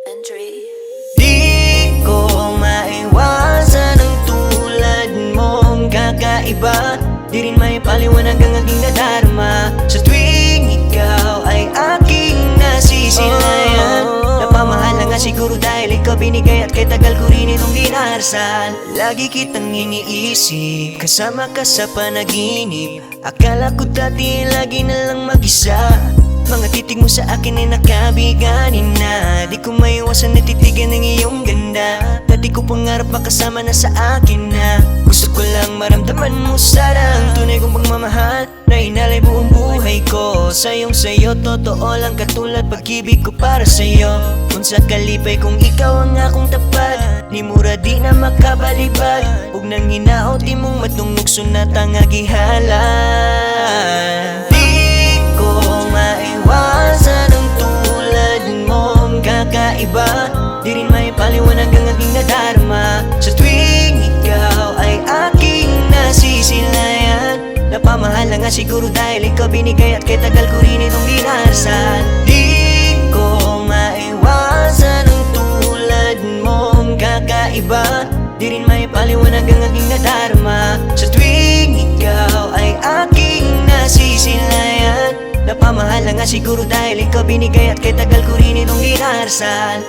Entry. Di ko maiwasan ang tulad mong kakaiba. Di rin may paliwanag ang aking nadarama sa tuwing ikaw ay aking nasisilayan. Napamahal na nga siguro dahil ikaw binigay at kay tagal ko rin itong dinarsal. Lagi kitang iniisip, kasama ka sa panaginip. Akala ko dati lagi na lang mag-isa. Mga titig mo sa akin ay nakabiganin na. Di ko maiwasan na titigan ng iyong ganda. Dati ko pangarap makasama na sa akin na. Gusto ko lang maramdaman mo sana ang tunay kong pagmamahal na inalay buong buhay ko. Sayo, totoo lang katulad pag-ibig ko para sa'yo. Kung sa kalipay kung ikaw ang akong tapat, ni mura di na makabalibad. Huwag nang hinaot imong matungog sunat ang agihala. Kakaiba, di rin may paliwanag ang aking nadarama sa tuwing ikaw ay aking nasisilayan. Napamahal na nga siguro dahil ikaw binigay at kay tagal ko rin itong dinarsal. Di ko maiwasan ang tulad mong kakaiba. Di rin may paliwanag ang aking nadarama sa tuwing ikaw ay aking nasisilayan. Napamahal na nga siguro dahil ikaw binigay at kay tagal ko rin itong dinarsal.